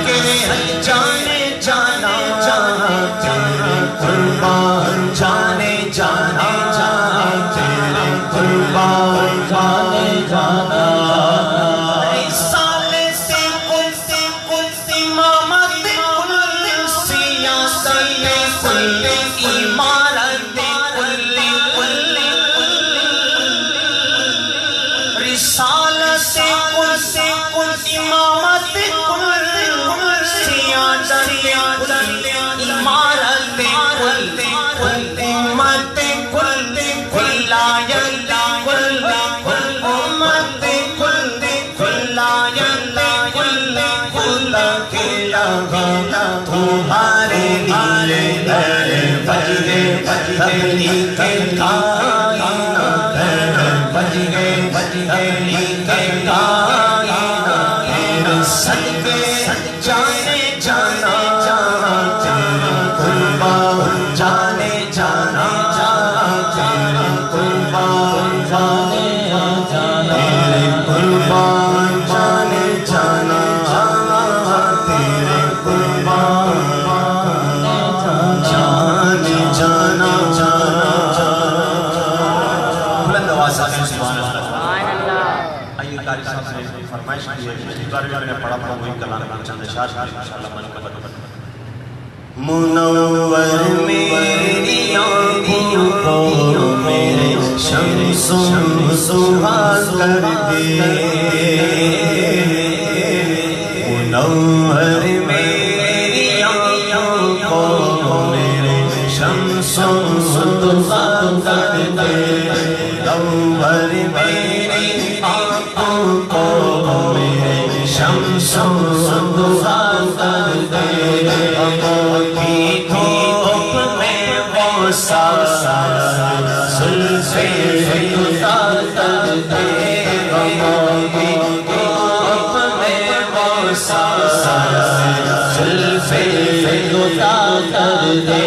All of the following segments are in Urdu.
کے جانے جانا تیرے قربان جانے جانا تیرے قربان جانے جانا تمہارے لیے بجے تبلیغ کائنات بجے تبلیغ کائنات تیرے صدقے جانے جانا تیرے قربان جانے جانا تیرے قربان جانے جانا تیرے قربان جانے جانا فرمائش کی ہے پچھلی بار بھی میں نے پڑھا وہی کلام چند اشعار انشاءاللہ من کو بتا منور میری آنکھوں کو میرے شمس و ضحا کر دے منور میری آنکھوں کو میرے شمس و ضحا کر دے منور میری آنکھوں کو میرے شمس و ضحا کر دے کی دھوپ میں وہ سارا زلف خدا کر دے کی دھوپ میں وہ سارا زلف خدا کر دے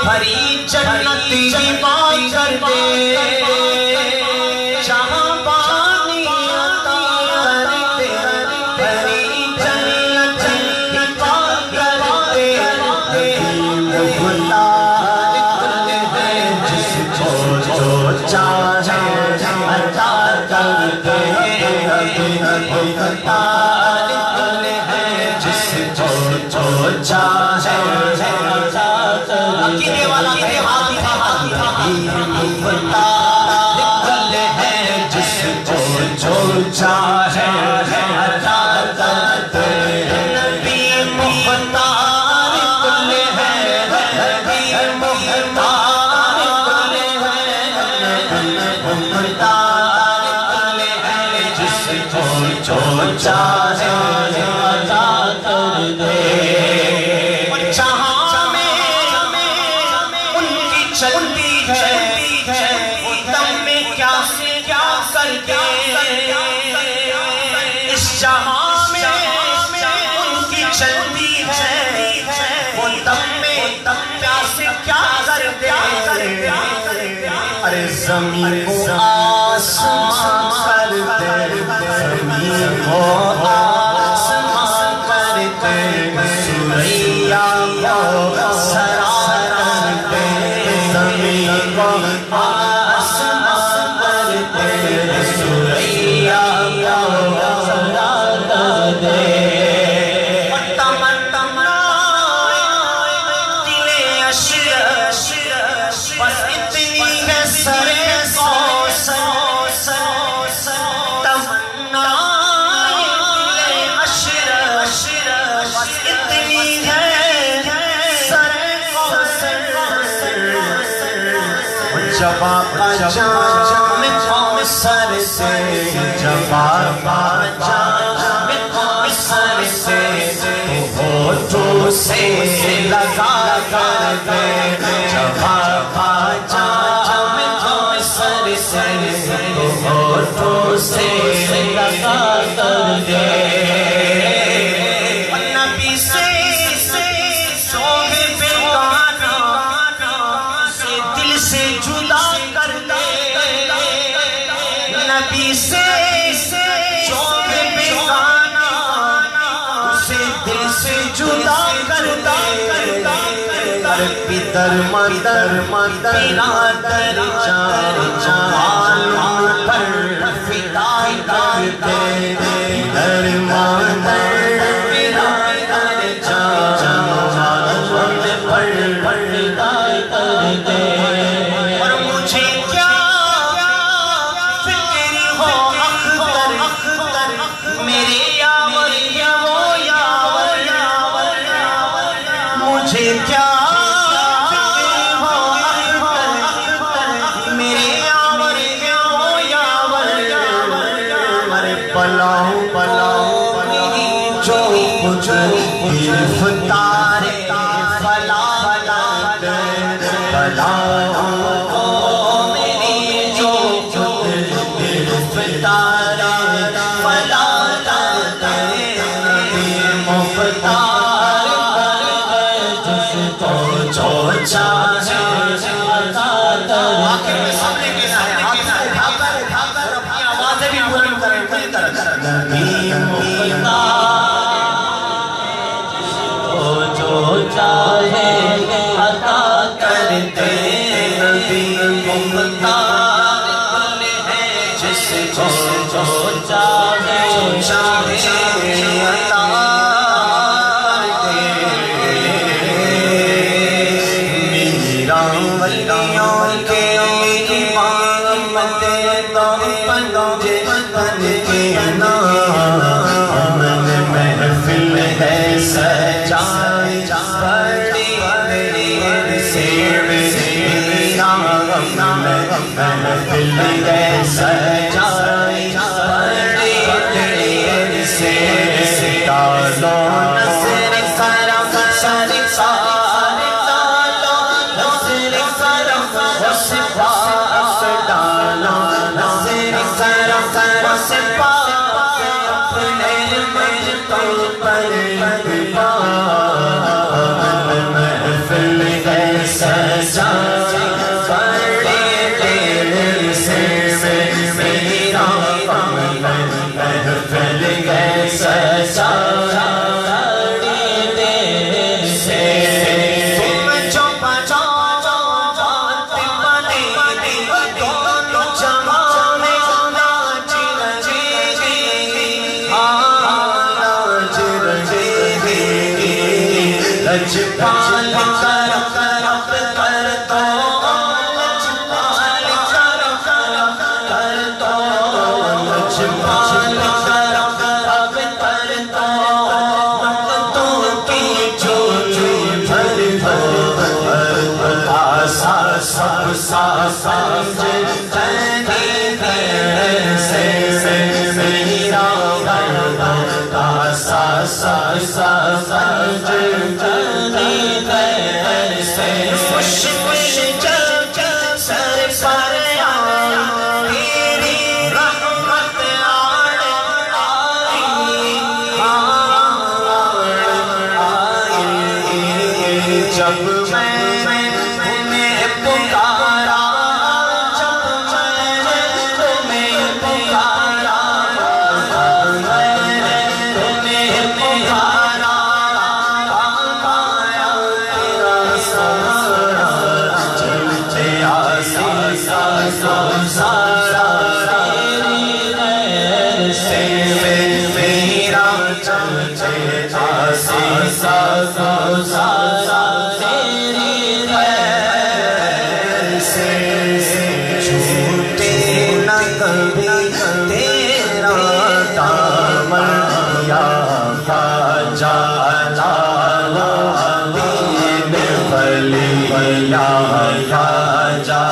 بھری جنت کی بات کر دے جہاں پانی عطا کر دے بھری جنت کی بات کر دے خدا ہے جس کو جو چاہے عطا کر دے خدا ہے جس کو جو چاہے عقیدے والا میرے ہاتھ خدا ہے جس کو جو چاہے عطا کر دے نبی مختار کل ہے نبی مختار کل ہے مختار کل ہے جس کو جو چاہے عطا کر دے چلتی ہے وہ دم میں کیا سے کیا کر کے اس جہاں میں ان کی چلتی ہے وہ دم میں کیا سے کیا کر دے ارے زمین کو آسمان کر دے زمین کو آسمان کر دے سوریا کو سرا آسمان پر تیرے سوریا سرا کر دے تمنا دل اشرف بس اتنی ہے سر تمنا دل اشرف بس اتنی ہے جب آقا جام سر سے جب آقا جام سر سے ہوٹوں سے لگا کر دے جب آقا جام سر سے ہوٹوں سے لگا کر دے نبی سے دل سے جدا کر دے نبی سے جو بے بیگانہ اسے دل سے جدا کر دے پدر مدر برادر جان پر فدا کر دے پدر مدر برادر جان پر فدا کر دے اور مجھے کیا فکر ہو اختر میرے یاور یا وہ یاور مجھے کیا پلاؤ میری جو کچھ گرفتار فلا پلاؤ میری جو گرفتار فلا مختار جس کو جو چاہے آخر میں سب نے کہنا ہے اپنی آوازیں بھی بلند کریں نبی مختار جس کو جو چاہے عطا کر دے نبی مختار ہے جس کو جو چاہے عطا کر دے میرا ولیوں کے امام دے تو پنجے کے نام محفل ہے سجائے بڑی دیر سے میرا محفل ہے سجائے بڑی دیر سے ڈالو نصر کرم سر سارے ڈالو نصر کرم سپاس ڈالو نصر کرم سپاس اپنے مجدوں پر محفل ہے سجائے بڑی دیر سے میرا محفل ہے سجائے بڑی دیر سے تم جو بجاؤ بنے دونوں جہان میں ناچ رہے ناچ رہے لجپال کرم کر دو لجپال کرم کر دو لجپال کرم کر دو مقتوں کی جھولی بھر دو آسا سب سامج جنی دیر سے میرا آسا سب سامج جنی دیر سے خوش خوش جل سر پر تیری رحمت آئی جب میں تمہیں پکارا جب میں تمہیں پکارا تمہیں پکارا آیا تیرا سارا چلتے آسی سارا تیری دیر سے میرا چلتے آسی سارا تیری دیر سے چھوٹے نہ کبھی تیرا دامن یا خواجہ دین ولی یا خواجہ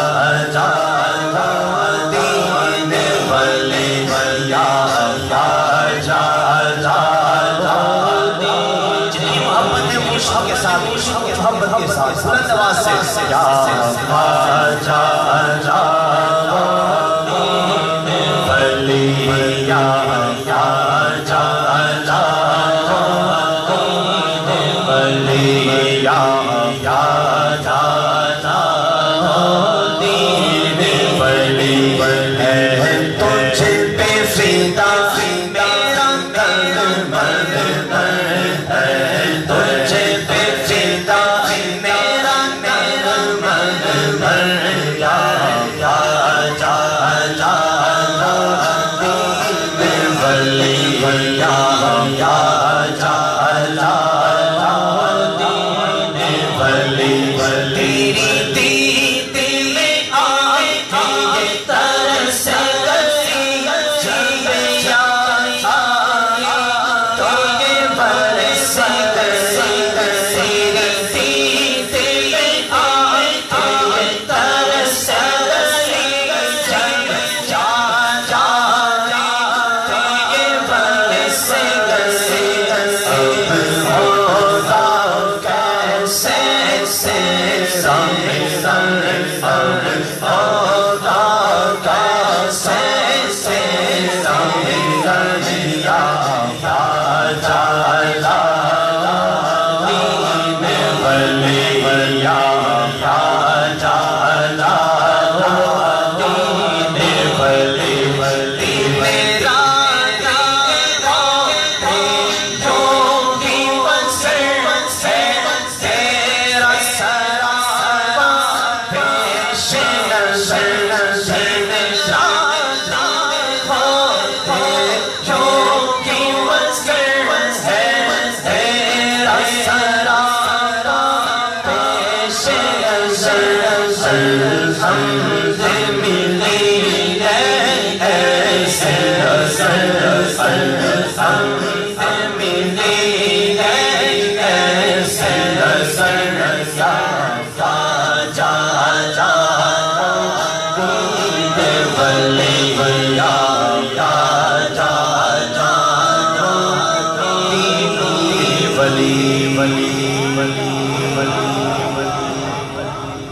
دین ولی یا خواجہ جتنی محبت ہے عشق کے ساتھ محبت کے ساتھ بلند آواز سے یا خواجہ ولی یا خواجہ ولی یا دین ولی ہے تجھے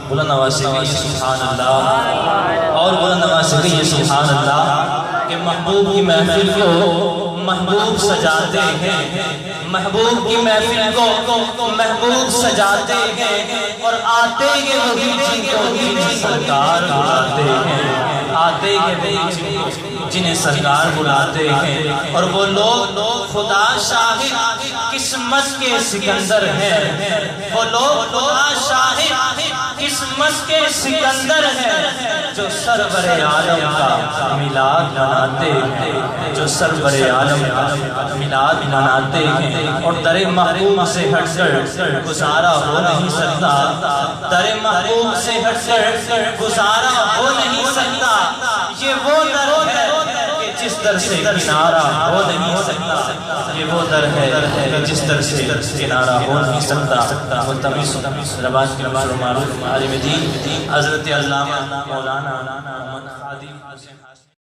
بلند آواز سے کہیے سبحان اللہ، اور بلند آواز سے کہیے سبحان اللہ، کہ محبوب کی محفل کو محبوب سجاتے ہیں، محبوب کی محفل کو محبوب سجاتے ہیں، اور آتے ہیں وہی جن کو سرکار بلاتے ہیں، آتے ہیں وہی جنہیں سرکار بلاتے ہیں، اور وہ لوگ خدا شاہد قسمت کے سکندر ہیں، وہ لوگ خدا شاہد قسمت کے سکندر ہیں، جو سرور عالم کا میلاد مناتے ہیں، جو سرور عالم کا میلاد مناتے ہیں، اور در محبوب سے ہٹ کر گزارا ہو نہیں سکتا، در محبوب سے ہٹ کر گزارا ہو نہیں سکتا، یہ وہ در ہے کہ جس در سے کنارہ ہو نہیں سکتا، یہ وہ در ہے کہ جس در سے کنارہ ہو نہیں سکتا۔ ملتمس رباط کے معروف عالم دین حضرت علامہ مولانا محمد خادم